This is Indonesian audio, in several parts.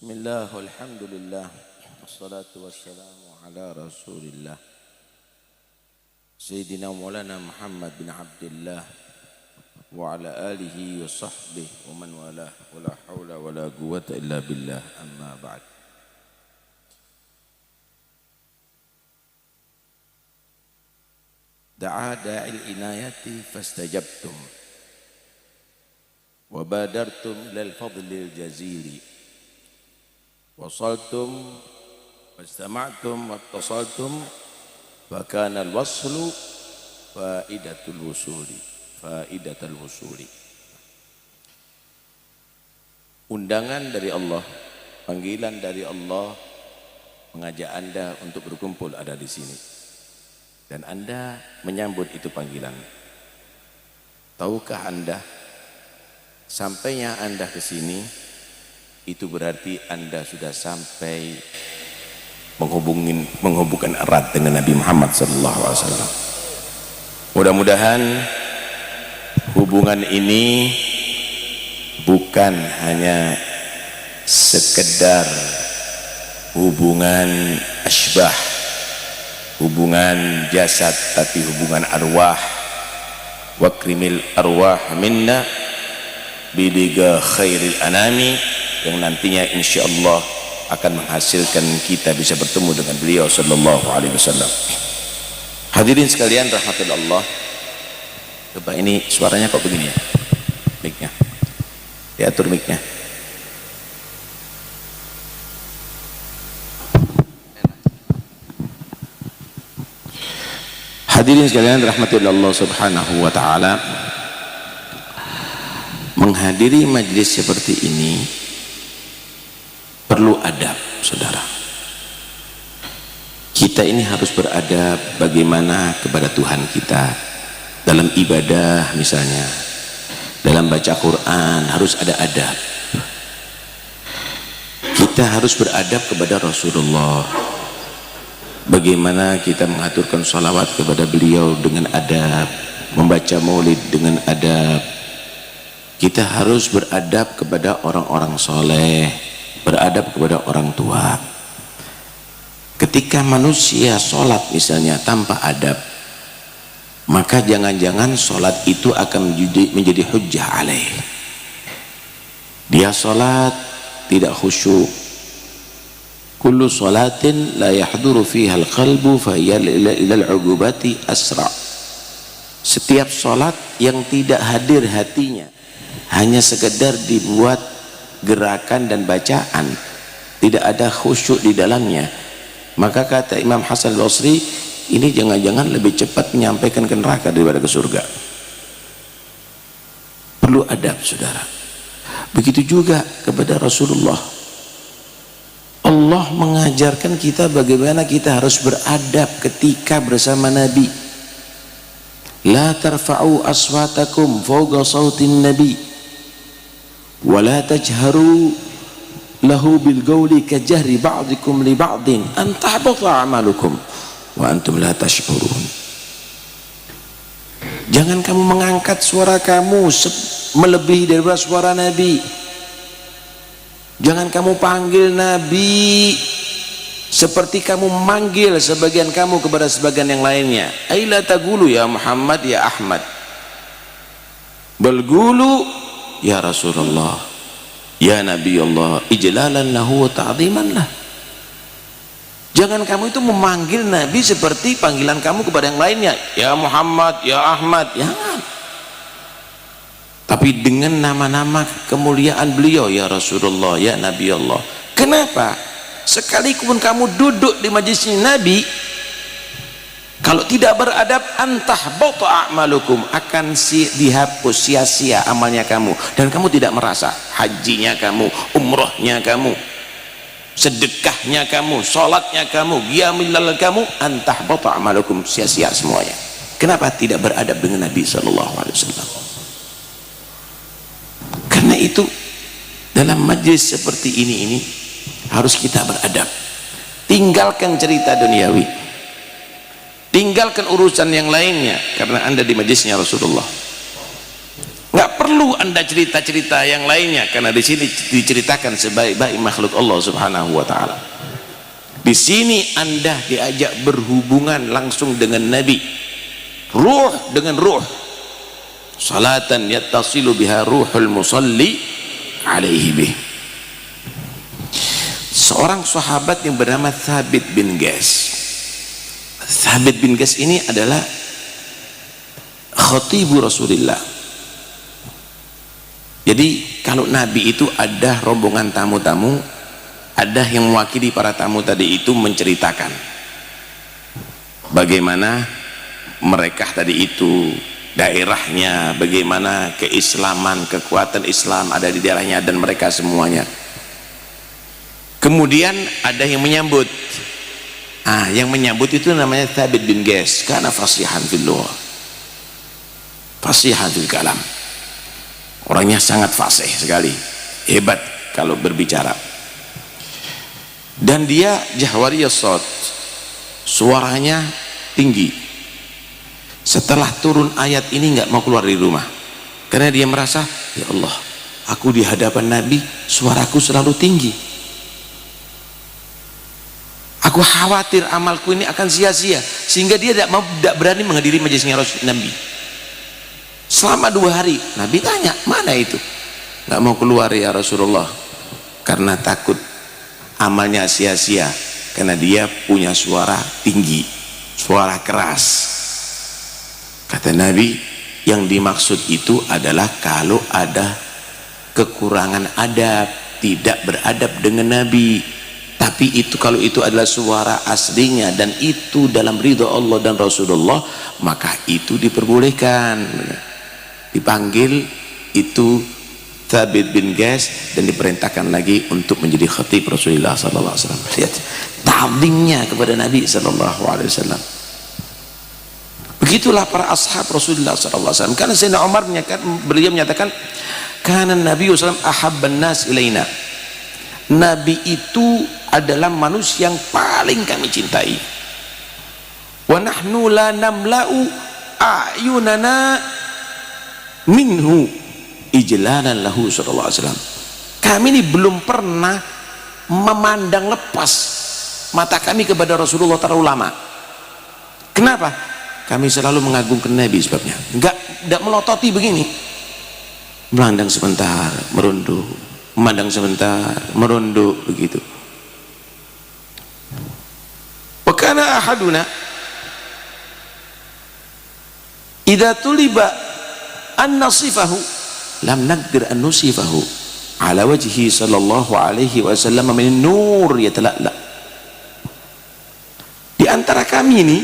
Bismillah, walhamdulillah, wassalatu wassalamu ala rasulillah Sayyidina Maulana Muhammad bin Abdullah wa ala alihi wa sahbihi wa man walah wa la hawla wa la quwwata illa billah, amma ba'd. Da'a da'il inayati fastajabtum wa badartum lil fadlil jazili wasaltum wastama'tum wattasaltum fakana al-waslu faidatul wusuli. Undangan dari Allah, panggilan dari Allah mengajak Anda untuk berkumpul ada di sini, dan Anda menyambut itu panggilan. Tahukah Anda, sampainya Anda ke sini itu berarti Anda sudah sampai menghubungkan erat dengan Nabi Muhammad SAW. Mudah-mudahan hubungan ini bukan hanya sekedar hubungan asbah, hubungan jasad, tapi hubungan arwah. Wa krimil arwah minna bidiga khairil anami, yang nantinya insyaallah akan menghasilkan kita bisa bertemu dengan beliau sallallahu alaihi wasallam. Hadirin sekalian rahmatullah Allah. Coba ini suaranya kok begini ya? Mic-nya. Diatur mic-nya. Hadirin sekalian rahmatullah Allah subhanahu wa ta'ala. Menghadiri majlis seperti ini perlu adab, saudara. Kita ini harus beradab bagaimana kepada Tuhan kita. Dalam ibadah misalnya, dalam baca Quran harus ada adab. Kita harus beradab kepada Rasulullah. Bagaimana kita mengaturkan salawat kepada beliau dengan adab, membaca maulid dengan adab. Kita harus beradab kepada orang-orang soleh, beradab kepada orang tua. Ketika manusia sholat misalnya tanpa adab, maka jangan-jangan sholat itu akan menjadi hujjah alaih. Dia sholat tidak khusyuk. Kullu sholatin la yahduru fiha al-qalbu fa hiya ilal ugubati asra. Setiap sholat yang tidak hadir hatinya, hanya sekedar dibuat gerakan dan bacaan, tidak ada khusyuk di dalamnya, maka kata Imam Hasan al-Basri, ini jangan-jangan lebih cepat menyampaikan ke neraka daripada ke surga. Perlu adab, saudara. Begitu juga kepada Rasulullah. Allah mengajarkan kita bagaimana kita harus beradab ketika bersama Nabi. La tarfa'u aswatakum fawqa sautin nabi wala tajharu lahu bil qawli ka jahri ba'dikum li ba'din an tahbata a'malukum wa antum la tash'urun. Jangan kamu mengangkat suara kamu melebihi daripada suara Nabi. Jangan kamu panggil Nabi seperti kamu memanggil sebagian kamu kepada sebagian yang lainnya. Aila taqulu ya Muhammad ya Ahmad, bal qulu ya Rasulullah, ya Nabi Allah, ijlalan lahu wa ta'ziman lah. Jangan kamu itu memanggil Nabi seperti panggilan kamu kepada yang lainnya, ya Muhammad, ya Ahmad, jangan. Tapi dengan nama-nama kemuliaan beliau, ya Rasulullah, ya Nabi Allah. Kenapa? Sekalipun kamu duduk di majlis Nabi, kalau tidak beradab, antah batu a'malukum, akan dihapus sia-sia amalnya kamu, dan kamu tidak merasa hajinya kamu, umrohnya kamu, sedekahnya kamu, sholatnya kamu, qiyamul lail kamu, antah batu a'malukum, sia-sia semuanya. Kenapa tidak beradab dengan Nabi SAW? Karena itu dalam majlis seperti ini harus kita beradab. Tinggalkan cerita duniawi, tinggalkan urusan yang lainnya, karena Anda di majlisnya Rasulullah. Nggak perlu Anda cerita-cerita yang lainnya, karena di sini diceritakan sebaik-baik makhluk Allah Subhanahu wa taala. Di sini Anda diajak berhubungan langsung dengan Nabi, ruh dengan ruh, salatan yattasilu biha ruhul musalli alaihi bih. Seorang sahabat yang bernama Thabit bin Qais. Thabit bin Qais ini adalah khatibu Rasulullah. Jadi kalau Nabi itu ada rombongan tamu-tamu, ada yang mewakili para tamu tadi itu menceritakan bagaimana mereka tadi itu daerahnya, bagaimana keislaman, kekuatan Islam ada di daerahnya dan mereka semuanya. Kemudian ada yang menyambut. Yang menyambut itu namanya Thabit bin Qais, karena fasihan fil lugha, fasihan fil kalam. Orangnya sangat fasih sekali, hebat kalau berbicara. Dan dia jahwariyas shaut, suaranya tinggi. Setelah turun ayat ini nggak mau keluar dari rumah, karena dia merasa, ya Allah, aku di hadapan Nabi suaraku selalu tinggi. Aku khawatir amalku ini akan sia-sia, sehingga dia tidak berani menghadiri majelisnya Nabi. Selama 2 hari Nabi tanya, mana itu? Nggak mau keluar ya Rasulullah, karena takut amalnya sia-sia, karena dia punya suara tinggi, suara keras. Kata Nabi, yang dimaksud itu adalah kalau ada kekurangan adab, tidak beradab dengan Nabi. Tapi itu kalau itu adalah suara aslinya dan itu dalam ridha Allah dan Rasulullah, maka itu diperbolehkan. Dipanggil itu Thabit bin Qais dan diperintahkan lagi untuk menjadi khatib Rasulullah sallallahu alaihi wasallam. Lihat ta'zimnya kepada Nabi sallallahu alaihi wasallam. Begitulah para ashab Rasulullah sallallahu alaihi wasallam. Karena Sayyidina Umar beliau menyatakan, kana Nabi sallallahu alaihi wasallam ahabban nas ilaina. Nabi itu adalah manusia yang paling kami cintai. Wa nahnu la namla'u a'yunana minhu ijlalan lahu sallallahu alaihi wasallam. Kami ini belum pernah memandang lepas mata kami kepada Rasulullah terlalu lama. Kenapa? Kami selalu mengagungkan Nabi sebabnya. Enggak melototi begini. Memandang sebentar, merunduk, memandang sebentar, merunduk, begitu. Wa kana ahaduna idza tuliba an nasifahu lam naqdir an nusifahu ala wajhi sallallahu alaihi wasallam min nur yatala'la. Di antara kami ini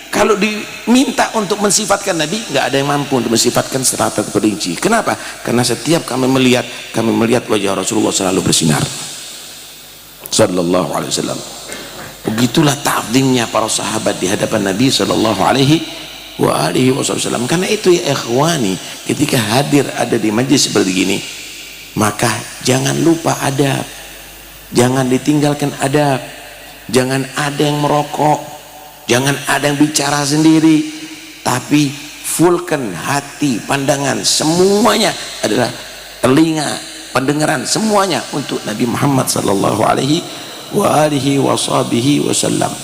kalau diminta untuk mensifatkan Nabi, nggak ada yang mampu untuk mensifatkan secara terperinci. Kenapa? Karena setiap kami melihat wajah Rasulullah selalu bersinar sallallahu alaihi wasallam. Begitulah ta'zimnya para sahabat di hadapan Nabi sallallahu alaihi wasallam. Karena itu ya ikhwani, ketika hadir ada di majlis seperti ini, maka jangan lupa adab, jangan ditinggalkan adab, jangan ada yang merokok, jangan ada yang bicara sendiri, tapi fullkan hati, pandangan, semuanya adalah telinga, pendengaran, semuanya untuk Nabi Muhammad sallallahu alaihi wasallam.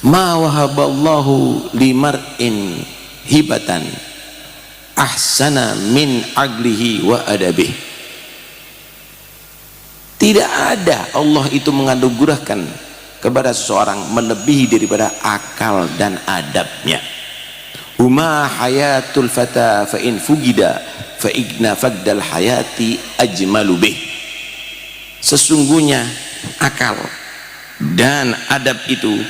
Ma wahaballahu limar'in hibatan ahsana min aglihi wa adabih. Tidak ada Allah itu menganugerahkan kepada seseorang melebihi daripada akal dan adabnya. Huma hayatul fata fa in fugida fa igna fagdal hayati ajmalu bih. Sesungguhnya akal dan adab itu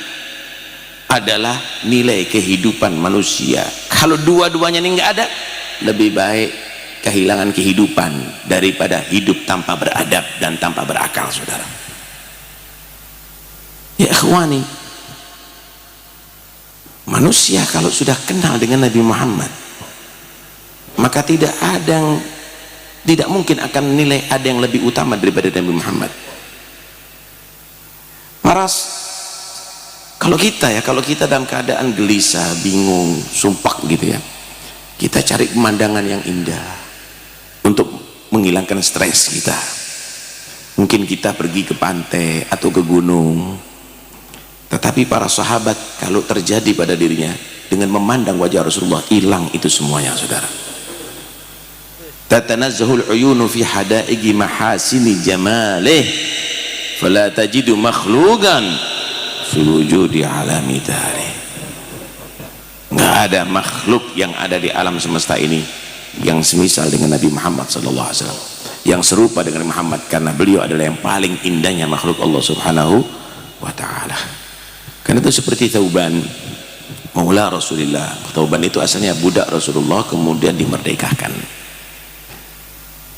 adalah nilai kehidupan manusia. Kalau dua-duanya ini nggak ada, lebih baik kehilangan kehidupan daripada hidup tanpa beradab dan tanpa berakal, saudara. Ya ikhwani, manusia kalau sudah kenal dengan Nabi Muhammad, maka tidak mungkin akan nilai ada yang lebih utama daripada Nabi Muhammad. Kalau kita dalam keadaan gelisah, bingung, sumpah gitu ya, Kita cari pemandangan yang indah untuk menghilangkan stres kita. Mungkin kita pergi ke pantai atau ke gunung, tetapi para sahabat kalau terjadi pada dirinya dengan memandang wajah Rasulullah, hilang itu semuanya, saudara. Tatanazzahul uyunu fi hadaigi mahasini jamalih fala tajidu makhluqan fil wujudi alami dari. Nggak ada makhluk yang ada di alam semesta ini yang semisal dengan Nabi Muhammad sallallahu alaihi wasallam, yang serupa dengan Muhammad, karena beliau adalah yang paling indahnya makhluk Allah subhanahu wa ta'ala. Karena itu seperti Thauban maula Rasulullah. Thauban itu asalnya budak Rasulullah, kemudian dimerdekakan.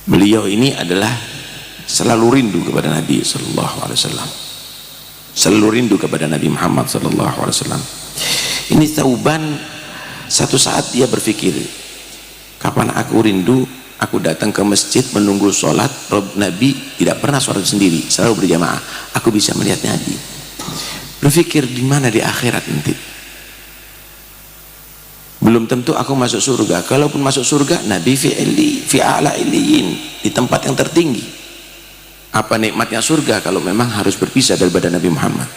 Beliau ini adalah selalu rindu kepada Nabi sallallahu alaihi wasallam, selalu rindu kepada Nabi Muhammad sallallahu alaihi wasallam. Ini Thauban, satu saat dia berpikir, kapan aku rindu, aku datang ke masjid menunggu sholat. Nabi tidak pernah sholat sendiri, selalu berjamaah, aku bisa melihat Nabi. Berpikir di mana di akhirat nanti, belum tentu aku masuk surga. Kalaupun masuk surga, Nabi fi a'la illiyin, di tempat yang tertinggi. Apa nikmatnya surga kalau memang harus berpisah daripada Nabi Muhammad?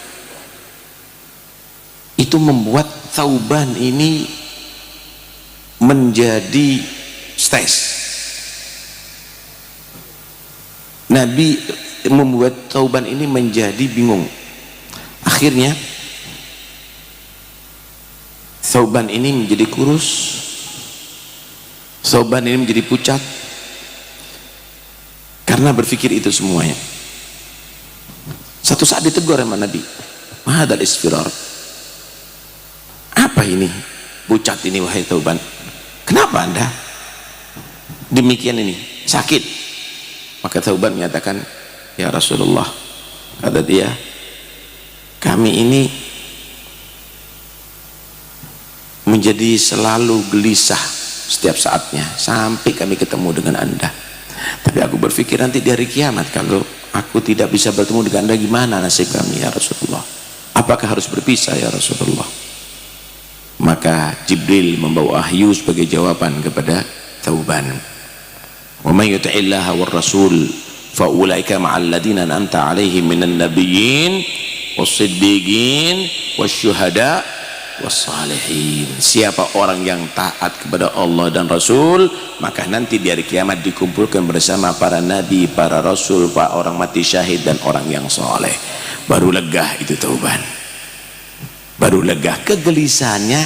Itu membuat Thauban ini menjadi stres. Nabi membuat Thauban ini menjadi bingung. Akhirnya Thauban ini menjadi kurus, Thauban ini menjadi pucat karena berpikir itu semuanya. Satu saat ditegur sama Nabi, mahadal isfirar, apa ini pucat ini wahai Thauban, kenapa anda demikian ini, sakit? Maka Thauban menyatakan, ya Rasulullah, kata dia, kami ini menjadi selalu gelisah setiap saatnya sampai kami ketemu dengan anda. Tapi aku berpikir nanti di hari kiamat kalau aku tidak bisa bertemu dengan anda, gimana nasib kami ya Rasulullah? Apakah harus berpisah ya Rasulullah? Maka Jibril membawa wahyu sebagai jawaban kepada Thauban. Wa may yuti'illaha war rasul fa ulaika ma'al ladina an'amta 'alaihim minan nabiyyin was-siddiqin wasyuhada was-salihin. Siapa orang yang taat kepada Allah dan Rasul, maka nanti di hari kiamat dikumpulkan bersama para nabi, para rasul, para orang mati syahid dan orang yang soleh. Baru lega itu Thauban, baru lega. Kegelisahannya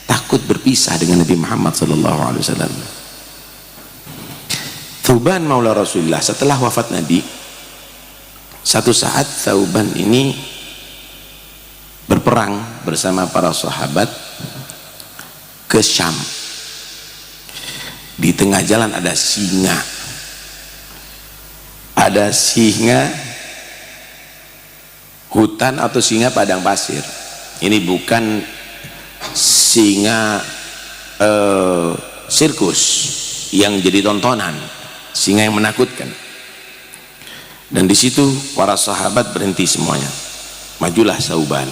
takut berpisah dengan Nabi Muhammad sallallahu alaihi wasallam. Thauban maula Rasulullah, setelah wafat Nabi, satu saat Thauban ini berperang bersama para sahabat ke Syam. Di tengah jalan ada singa, ada singa hutan atau singa padang pasir. Ini bukan singa sirkus yang jadi tontonan, singa yang menakutkan. Dan di situ para sahabat berhenti semuanya. Majulah Thauban,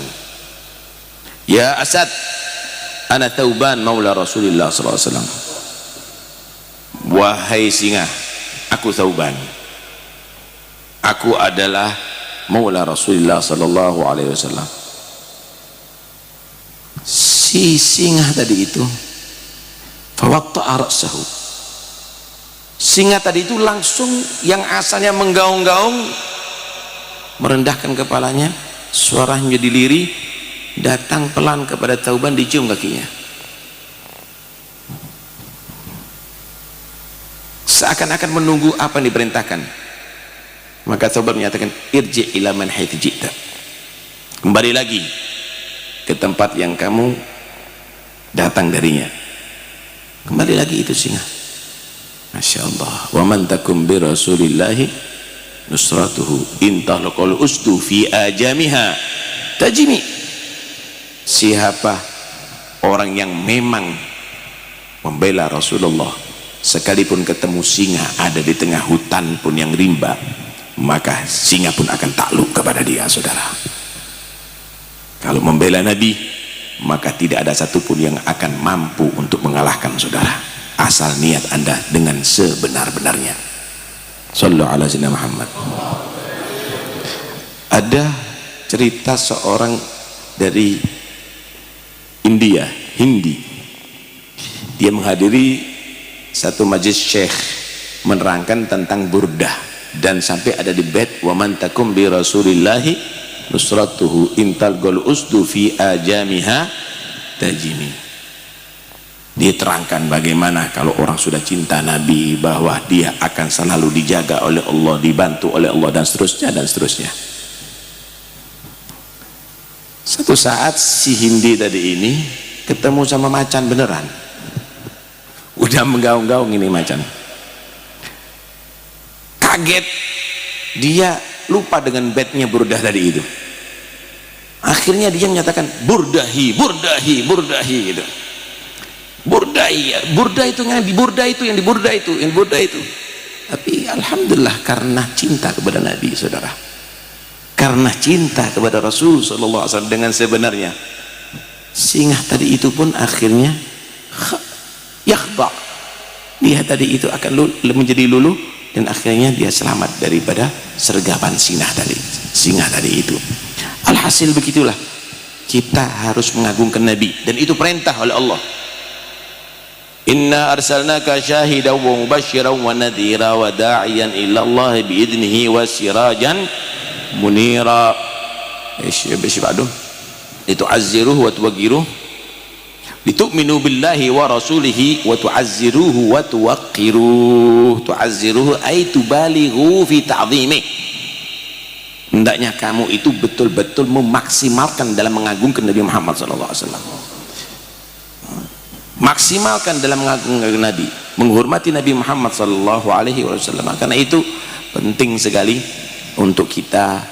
ya Asad, ana Thauban maula Rasulullah sallallahu alaihi wasallam. Wahai singa, aku Thauban, aku adalah maula Rasulullah sallallahu alaihi wasallam. Si singa tadi itu fawatta'a ra'sahu, singa tadi itu langsung yang asalnya menggaung-gaung merendahkan kepalanya, suaranya menjadi lirih, datang pelan kepada Thauban, dicium kakinya, seakan-akan menunggu apa yang diperintahkan. Maka Thauban menyatakan, irji' ila man haitsu ji'ta, kembali lagi ke tempat yang kamu datang darinya. Kembali lagi itu singa. Masya Allah. Wa man takum bi rasulillahi nusratuhu intahlaqal usdu fi ajamiha tajimi. Siapa orang yang memang membela Rasulullah, sekalipun ketemu singa ada di tengah hutan pun yang rimba, maka singa pun akan takluk kepada dia, saudara. Kalau membela Nabi, maka tidak ada satupun yang akan mampu untuk mengalahkan saudara, asal niat Anda dengan sebenar-benarnya. Sallallahu alaihi wasallam Muhammad. Ada cerita seorang dari India, Hindi. Dia menghadiri satu majlis syekh menerangkan tentang burdah, dan sampai ada di bait wa man takum bi rasulillahi nusratuhu intal gol usdu fi ajamiha tajimi. Diterangkan bagaimana kalau orang sudah cinta Nabi, bahwa dia akan selalu dijaga oleh Allah, dibantu oleh Allah, dan seterusnya dan seterusnya. Satu saat si Hindi tadi ini ketemu sama macan beneran, udah menggaung-gaung ini macan. Kaget, dia lupa dengan bednya burdah tadi itu. Akhirnya dia menyatakan burdahi, burdahi, burdahi gitu. Burdahi, burdah itu yang di burdah itu, yang di burdah itu, yang di burdah itu. Tapi alhamdulillah karena cinta kepada Nabi, saudara, karena cinta kepada Rasul sallallahu alaihi wasallam dengan sebenarnya, singa tadi itu pun akhirnya yakhba, dia tadi itu akan menjadi luluh, dan akhirnya dia selamat daripada sergapan singa tadi itu. Alhasil begitulah, kita harus mengagungkan Nabi, dan itu perintah oleh Allah. Inna arsalnaka syahidan wa mubasysyiran wa nadhira wa da'iyan ila Allah biidnihi wa sirajan munira. ايش بعده لتعزروه وتوقروه لتؤمنوا بالله ورسوله وتعزروه وتوقروه. تعزروه أي تبالغوا في تعظيمه. Hendaknya kamu itu betul-betul memaksimalkan dalam mengagungkan Nabi Muhammad SAW. Maksimalkan dalam mengagungkan Nabi, menghormati Nabi Muhammad SAW. Karena itu penting sekali untuk kita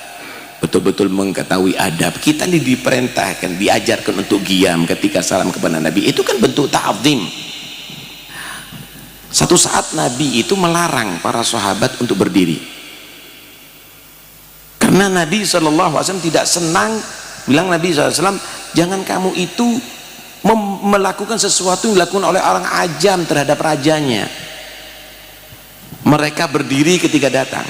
betul-betul mengetahui adab. Kita ini diperintahkan, diajarkan untuk qiyam ketika salam kepada Nabi. Itu kan bentuk ta'zim. Satu saat Nabi itu melarang para sahabat untuk berdiri, karena Nabi SAW tidak senang. Bilang Nabi SAW, jangan kamu itu melakukan sesuatu yang dilakukan oleh orang ajam terhadap rajanya. Mereka berdiri ketika datang,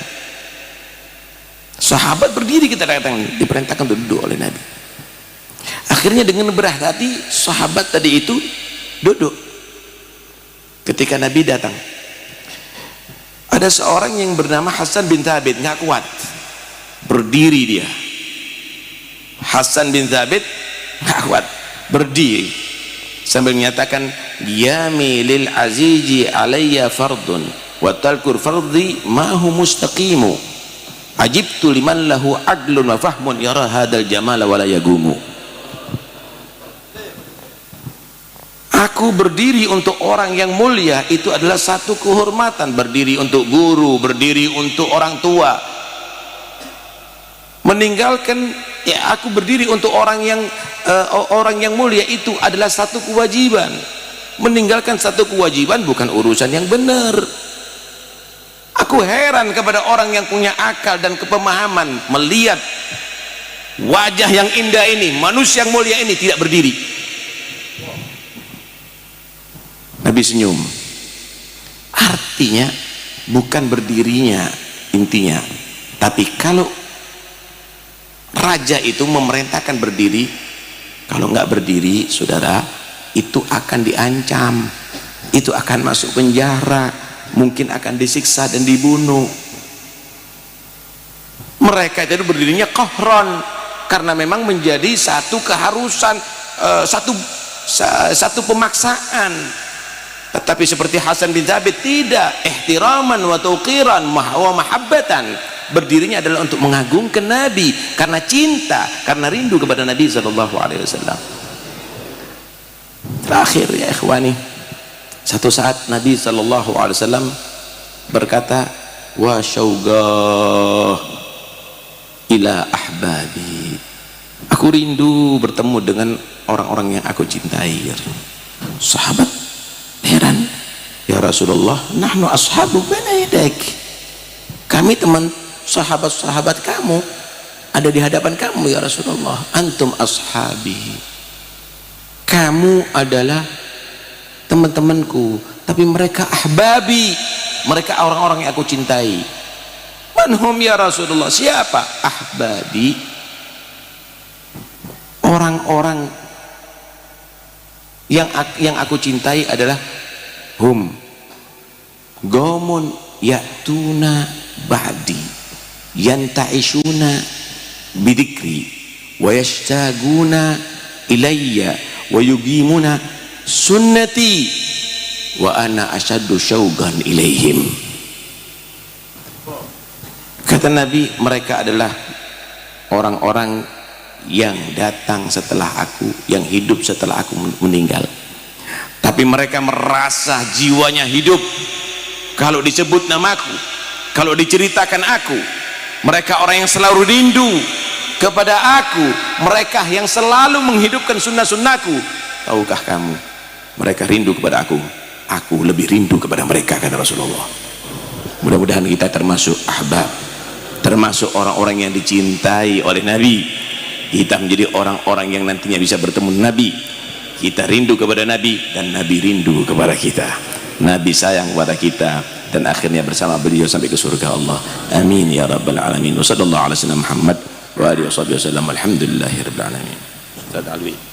sahabat berdiri kita datang, diperintahkan untuk duduk oleh Nabi. Akhirnya dengan berat hati sahabat tadi itu duduk. Ketika Nabi datang, ada seorang yang bernama Hasan bin Thabit, nggak kuat, berdiri dia. Hasan bin Thabit nggak kuat, berdiri sambil menyatakan qiyami lil azizi alayya fardun wa talkur fardi ma hu mustaqimu ajibtu liman lahu adlun wa fahmun yara hadal jamala wa la yagumu. Aku berdiri untuk orang yang mulia, itu adalah satu kehormatan. Berdiri untuk guru, berdiri untuk orang tua. Meninggalkan, ya aku berdiri untuk orang yang mulia, itu adalah satu kewajiban. Meninggalkan satu kewajiban bukan urusan yang benar. Aku heran kepada orang yang punya akal dan kepemahaman melihat wajah yang indah ini, manusia yang mulia ini tidak berdiri. Nabi senyum. Artinya bukan berdirinya intinya, tapi kalau raja itu memerintahkan berdiri, kalau nggak berdiri, saudara, itu akan diancam, itu akan masuk penjara, mungkin akan disiksa dan dibunuh. Mereka itu berdirinya qahran, karena memang menjadi satu keharusan, satu pemaksaan. Tetapi seperti Hasan bin Thabit tidak, ihtiraman wa tauqiran wa mahabbatan. Berdirinya adalah untuk mengagungkan Nabi, karena cinta, karena rindu kepada Nabi SAW. Terakhir ya ikhwani, satu saat Nabi SAW berkata, wa syauqah ila ahbabi, aku rindu bertemu dengan orang-orang yang aku cintai. Sahabat heran, ya Rasulullah, nahnu ashabu baina yadak, kami teman sahabat-sahabat kamu ada di hadapan kamu ya Rasulullah. Antum ashabi, kamu adalah teman-temanku, tapi mereka ahbabi, mereka orang-orang yang aku cintai. Manhum ya Rasulullah? Siapa ahbabi? Orang-orang yang aku cintai adalah hum gomun ya'tuna ba'di yanta'ishuna bidikri wa yashtaguna ilayya wa yugimuna sunnati wa ana asyaddu syaugan ilaihim. Kata Nabi, mereka adalah orang-orang yang datang setelah aku, yang hidup setelah aku meninggal, tapi mereka merasa jiwanya hidup kalau disebut namaku, kalau diceritakan aku. Mereka orang yang selalu rindu kepada aku, mereka yang selalu menghidupkan sunnah-sunnahku. Tahukah kamu, mereka rindu kepada aku lebih rindu kepada mereka, kata Rasulullah. Mudah-mudahan kita termasuk ahbab, termasuk orang-orang yang dicintai oleh Nabi. Kita menjadi orang-orang yang nantinya bisa bertemu Nabi. Kita rindu kepada Nabi dan Nabi rindu kepada kita. Nabi sayang kepada kita dan akhirnya bersama beliau sampai ke surga Allah. Amin ya rabbal alamin. Wassallallahu ala sayyidina Muhammad wa alihi wasallam. Alhamdulillahirabbil alamin. Ustaz Alwi.